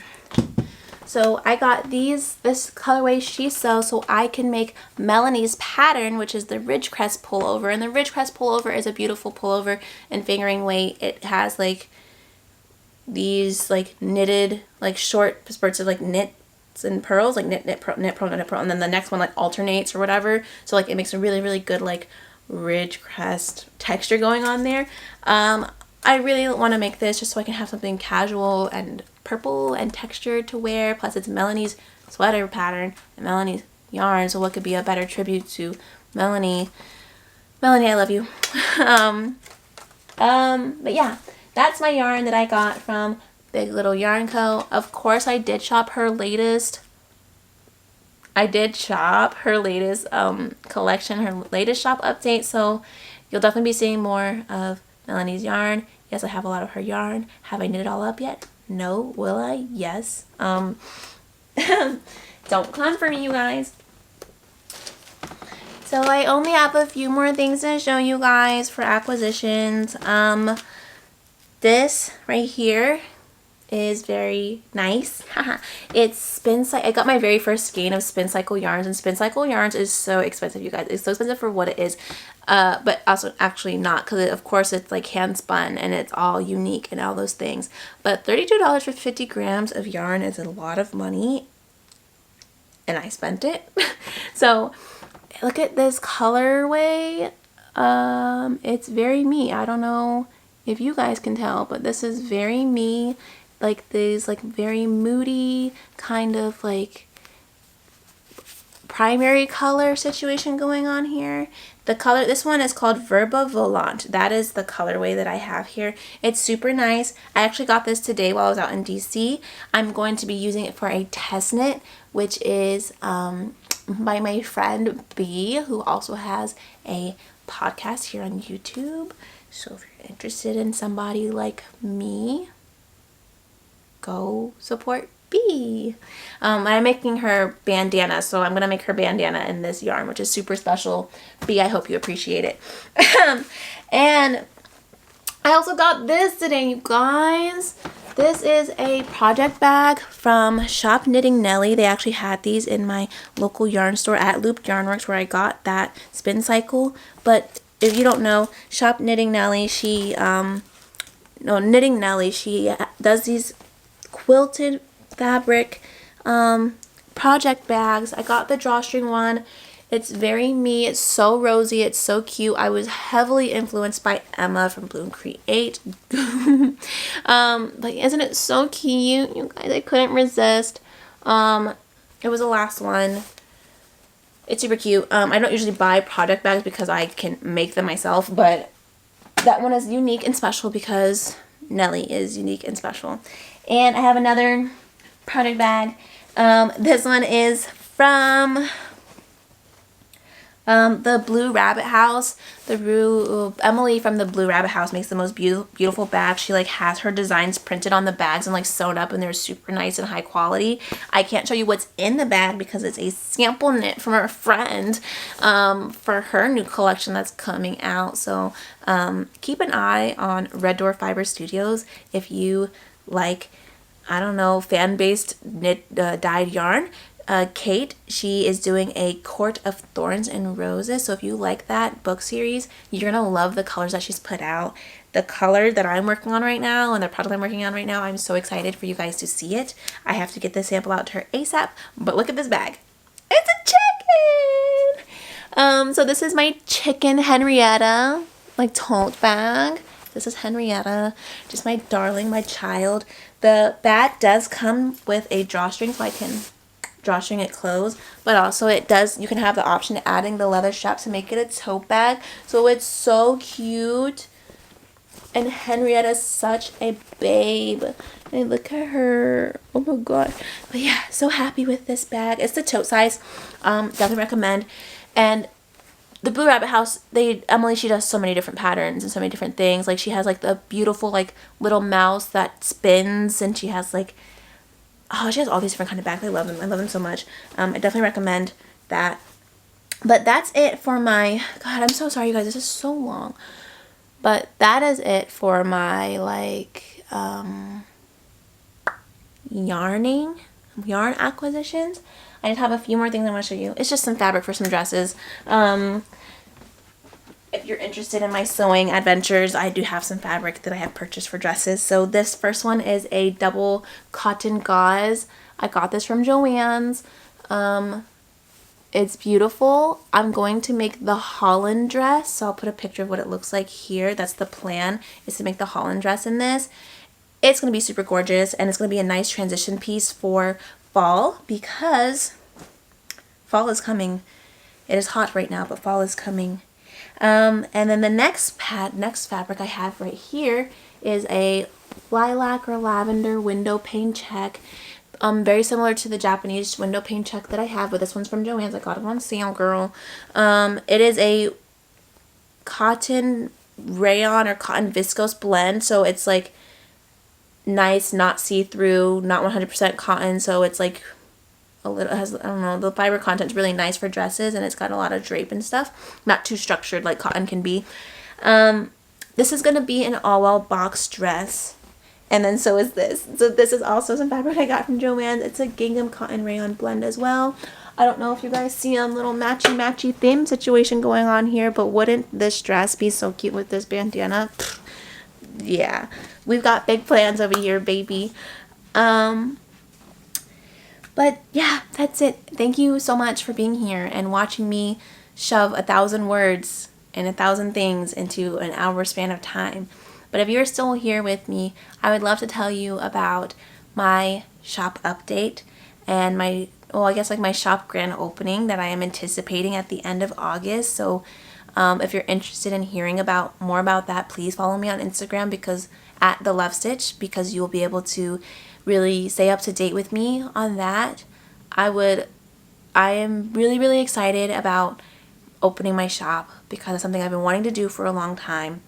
So I got this colorway Shiso so I can make Melanie's pattern, which is the Ridge Crest pullover. And the Ridge Crest pullover is a beautiful pullover and fingering weight. It has like these like knitted, like short spurts of like knits and pearls, like knit, purl, knit, purl, knit, purl, and then the next one like alternates or whatever. So like it makes a really good like Ridge Crest texture going on there. I really want to make this just so I can have something casual and purple and textured to wear. Plus it's Melanie's sweater pattern and Melanie's yarn, so what could be a better tribute to Melanie? Melanie, I love you. But yeah, that's my yarn that I got from Big Little Yarn Co. Of course, I did shop her latest collection, her latest shop update, so you'll definitely be seeing more of Melanie's yarn. Yes, I have a lot of her yarn. Have I knit it all up yet? No. Will I? Yes. Don't come for me, you guys. So I only have a few more things to show you guys for acquisitions. This right here is very nice. It's Spin Cycle. I got my very first skein of Spin Cycle yarns, and Spin Cycle yarns is so expensive, you guys. It's so expensive for what it is, but also actually not, because of course it's like hand spun and it's all unique and all those things. But $32 for 50 grams of yarn is a lot of money, and I spent it. So look at this colorway. It's very me. I don't know if you guys can tell, but this is very me. Like these like very moody kind of like primary color situation going on here. The color, this one is called Verba Volante. That is the colorway that I have here. It's super nice. I actually got this today while I was out in DC. I'm going to be using it for a test knit, which is by my friend B, who also has a podcast here on YouTube. So if you're interested in somebody like me, go support B. I'm making her bandana, so I'm gonna make her bandana in this yarn, which is super special. B, I hope you appreciate it. And I also got this today, you guys. This is a project bag from Shop Knitting Nelly. They actually had these in my local yarn store at Looped Yarnworks where I got that spin cycle. But if you don't know, Shop Knitting Nelly, she does these quilted fabric project bags. I got the drawstring one. It's very me. It's so rosy. It's so cute. I was heavily influenced by Emma from Bloom Create. Like, isn't it so cute? You guys, I couldn't resist. It was the last one. It's super cute. I don't usually buy project bags because I can make them myself, but that one is unique and special because Nelly is unique and special. And I have another project bag. This one is from the Blue Rabbit House. Emily from the Blue Rabbit House makes the most beautiful bags. She like has her designs printed on the bags and like sewn up, and they're super nice and high quality. I can't show you what's in the bag because it's a sample knit from her friend for her new collection that's coming out. So keep an eye on Red Door Fiber Studios if you like, I don't know, fan-based knit dyed yarn. Kate, she is doing a Court of Thorns and Roses. So if you like that book series, you're going to love the colors that she's put out. The color that I'm working on right now and the product I'm working on right now, I'm so excited for you guys to see it. I have to get this sample out to her ASAP. But look at this bag. It's a chicken! So this is my chicken Henrietta, like tote bag. This is Henrietta, just my darling, my child. The bag does come with a drawstring, so I can drawstring it closed, but also it does, you can have the option of adding the leather strap to make it a tote bag. So it's so cute. And Henrietta's such a babe. And look at her. Oh my god. But yeah, so happy with this bag. It's the tote size. Definitely recommend. And the Blue Rabbit House, Emily, she does so many different patterns and so many different things. Like she has like the beautiful like little mouse that spins, and she has like, oh, she has all these different kind of bags. I love them. I love them so much. I definitely recommend that. But that's it for my, God, I'm so sorry you guys. This is so long. But that is it for my like yarn acquisitions. I just have a few more things I want to show you. It's just some fabric for some dresses. If you're interested in my sewing adventures, I do have some fabric that I have purchased for dresses. So this first one is a double cotton gauze. I got this from Joann's. It's beautiful. I'm going to make the Holland dress. So I'll put a picture of what it looks like here. That's the plan, is to make the Holland dress in this. It's going to be super gorgeous, and it's going to be a nice transition piece for fall because fall is coming. It is hot right now, but fall is coming. And then the next fabric I have right here is a lilac or lavender window pane check. Very similar to the Japanese window pane check that I have, but this one's from Joann's. I got it on sale, girl. It is a cotton rayon or cotton viscose blend, so it's like nice, not see-through, not 100% cotton, so it's like a little, has, I don't know, the fiber content's really nice for dresses, and it's got a lot of drape and stuff. Not too structured like cotton can be. This is going to be an all-well box dress. And then so is this. So this is also some fabric I got from Joann's. It's a gingham cotton rayon blend as well. I don't know if you guys see a little matchy theme situation going on here, but wouldn't this dress be so cute with this bandana? Pfft, yeah, we've got big plans over here, baby. But yeah, that's it. Thank you so much for being here and watching me shove 1,000 words and 1,000 things into an hour span of time. But if you're still here with me, I would love to tell you about my shop update and my, well, I guess like my shop grand opening that I am anticipating at the end of August. So if you're interested in hearing more about that, please follow me on Instagram because at The Love Stitch, because you'll be able to really stay up to date with me on that. I am really excited about opening my shop because it's something I've been wanting to do for a long time.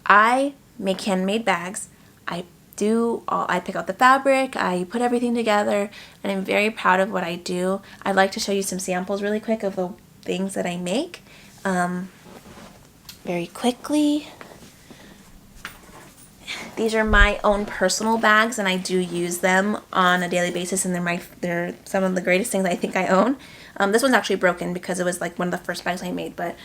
I make handmade bags. I pick out the fabric, I put everything together, and I'm very proud of what I do. I'd like to show you some samples really quick of the things that I make. Very quickly. These are my own personal bags, and I do use them on a daily basis, and they're some of the greatest things I think I own. This one's actually broken because it was like one of the first bags I made, but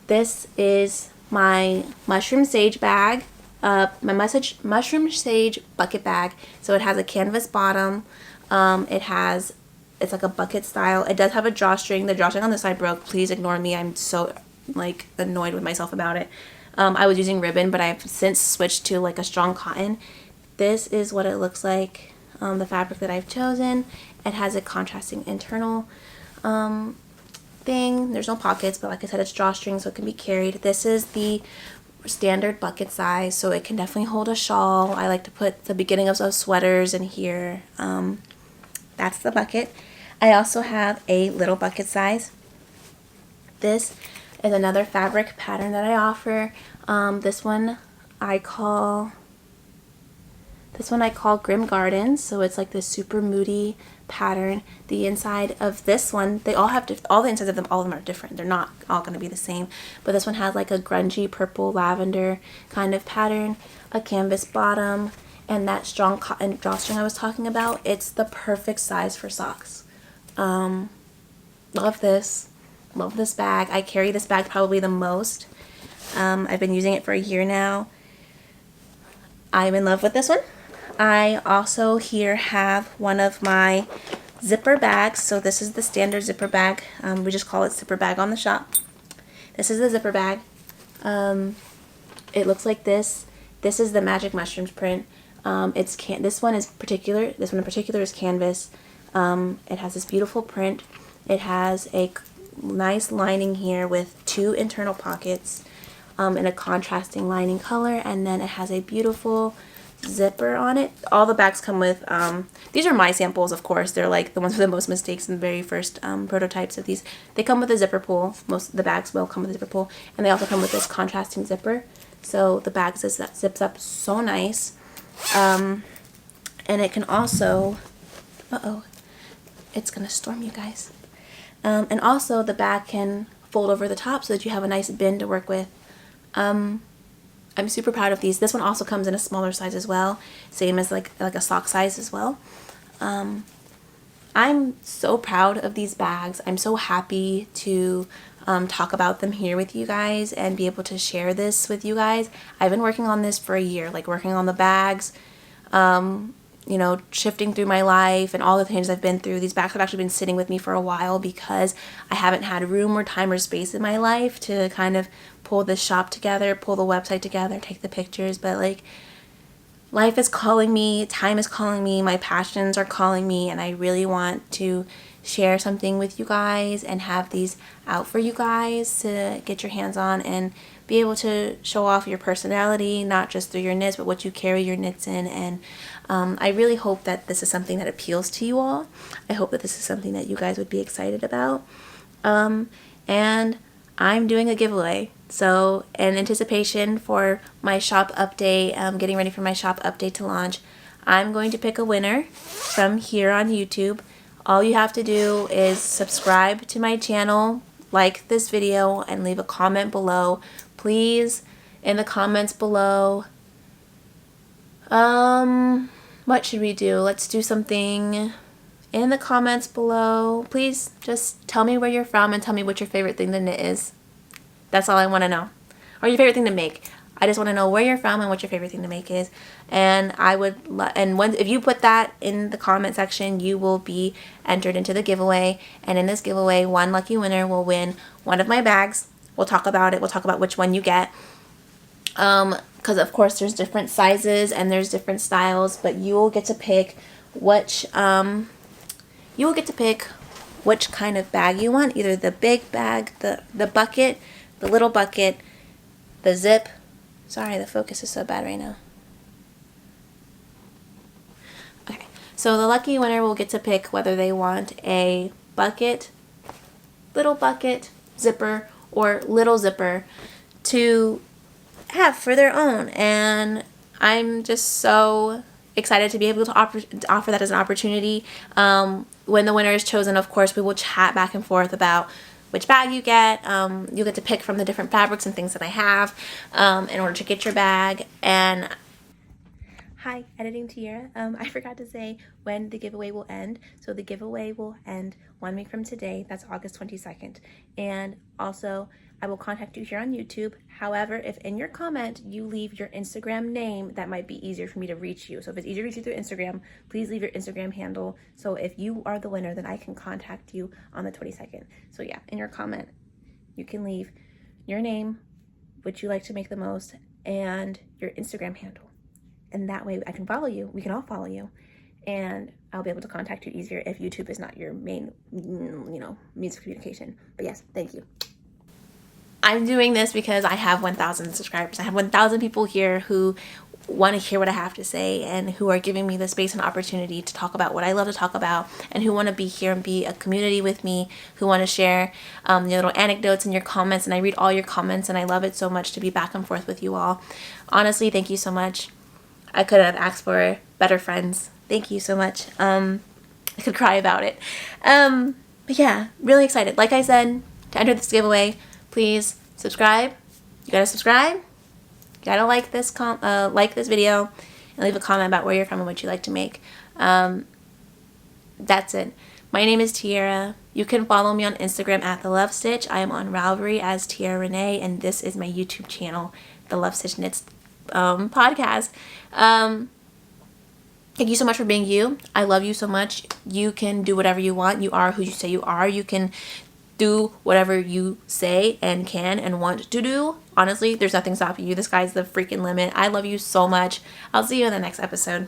this is my mushroom sage bag, mushroom sage bucket bag. So it has a canvas bottom. It's like a bucket style. It does have a drawstring. The drawstring on this side broke. Please ignore me. I'm so like annoyed with myself about it. I was using ribbon, but I've since switched to like a strong cotton. This is what it looks like, the fabric that I've chosen. It has a contrasting internal thing. There's no pockets, but like I said, it's drawstring, so it can be carried. This is the standard bucket size, so it can definitely hold a shawl. I like to put the beginning of those sweaters in here. That's the bucket. I also have a little bucket size. This is another fabric pattern that I offer. This one I call Grim Gardens. So it's like this super moody pattern. The inside of this one, they all have all the insides of them. All of them are different. They're not all going to be the same. But this one has like a grungy purple lavender kind of pattern, a canvas bottom, and that strong cotton drawstring I was talking about. It's the perfect size for socks. Love this. Love this bag. I carry this bag probably the most. I've been using it for a year now. I'm in love with this one. I also here have one of my zipper bags. So this is the standard zipper bag. We just call it zipper bag on the shop. This is the zipper bag. It looks like this. This is the Magic Mushrooms print. This one in particular is canvas. It has this beautiful print. It has a nice lining here with 2 internal pockets in a contrasting lining color, and then it has a beautiful zipper on it. All the bags come with, these are my samples, of course. They're like the ones with the most mistakes in the very first prototypes of these. They come with a zipper pull. Most of the bags will come with a zipper pull, and they also come with this contrasting zipper. So the bag zips up so nice. And it can also, it's gonna storm, you guys. And also the bag can fold over the top so that you have a nice bin to work with. I'm super proud of these. This one also comes in a smaller size as well, same as like a sock size as well. I'm so proud of these bags. I'm so happy to talk about them here with you guys and be able to share this with you guys. I've been working on this for a year, like working on the bags, you know, shifting through my life and all the things I've been through. These bags have actually been sitting with me for a while because I haven't had room or time or space in my life to kind of pull this shop together, pull the website together, take the pictures. But like, life is calling me, time is calling me, my passions are calling me, and I really want to share something with you guys and have these out for you guys to get your hands on and be able to show off your personality, not just through your knits, but what you carry your knits in. And I really hope that this is something that appeals to you all. I hope that this is something that you guys would be excited about. And I'm doing a giveaway. So in anticipation for my shop update, getting ready for my shop update to launch, I'm going to pick a winner from here on YouTube. All you have to do is subscribe to my channel, like this video, and leave a comment below. Please, in the comments below, what should we do? Let's do something in the comments below. Please just tell me where you're from and tell me what your favorite thing to knit is. That's all I want to know. Or your favorite thing to make. I just want to know where you're from and what your favorite thing to make is. And if you put that in the comment section, you will be entered into the giveaway. And in this giveaway, one lucky winner will win one of my bags. We'll talk about it. We'll talk about which one you get. Because of course there's different sizes and there's different styles, but you will get to pick which kind of bag you want. Either the big bag, the bucket, the little bucket, the zip. Sorry, the focus is so bad right now. Okay, so the lucky winner will get to pick whether they want a bucket, little bucket, zipper, or little zipper to have for their own. And I'm just so excited to be able to offer that as an opportunity. When the winner is chosen, of course, we will chat back and forth about which bag you get. You'll get to pick from the different fabrics and things that I have in order to get your bag. And Hi, editing Tiara. I forgot to say when the giveaway will end. So the giveaway will end 1 week from today. That's August 22nd. And also, I will contact you here on YouTube. However, if in your comment you leave your Instagram name, that might be easier for me to reach you. So if it's easier to reach you through Instagram, please leave your Instagram handle. So if you are the winner, then I can contact you on the 22nd. So yeah, in your comment, you can leave your name, which you like to make the most, and your Instagram handle. And that way I can follow you. We can all follow you. And I'll be able to contact you easier if YouTube is not your main, means of communication. But yes, thank you. I'm doing this because I have 1,000 subscribers. I have 1,000 people here who want to hear what I have to say and who are giving me the space and opportunity to talk about what I love to talk about, and who want to be here and be a community with me, who want to share your little anecdotes and your comments. And I read all your comments, and I love it so much to be back and forth with you all. Honestly, thank you so much. I could have asked for better friends. Thank you so much. I could cry about it. But yeah, really excited. Like I said, to enter this giveaway, please subscribe. You gotta subscribe. You gotta like this video and leave a comment about where you're from and what you like to make. That's it. My name is Tiara. You can follow me on Instagram at The Love Stitch. I am on Ravelry as Tiara Renee, and this is my YouTube channel, The Love Stitch Knits podcast. Thank you so much for being you. I love you so much. You can do whatever you want. You are who you say you are. You can do whatever you say and can and want to do. Honestly, there's nothing stopping you. The sky's the freaking limit. I love you so much. I'll see you in the next episode.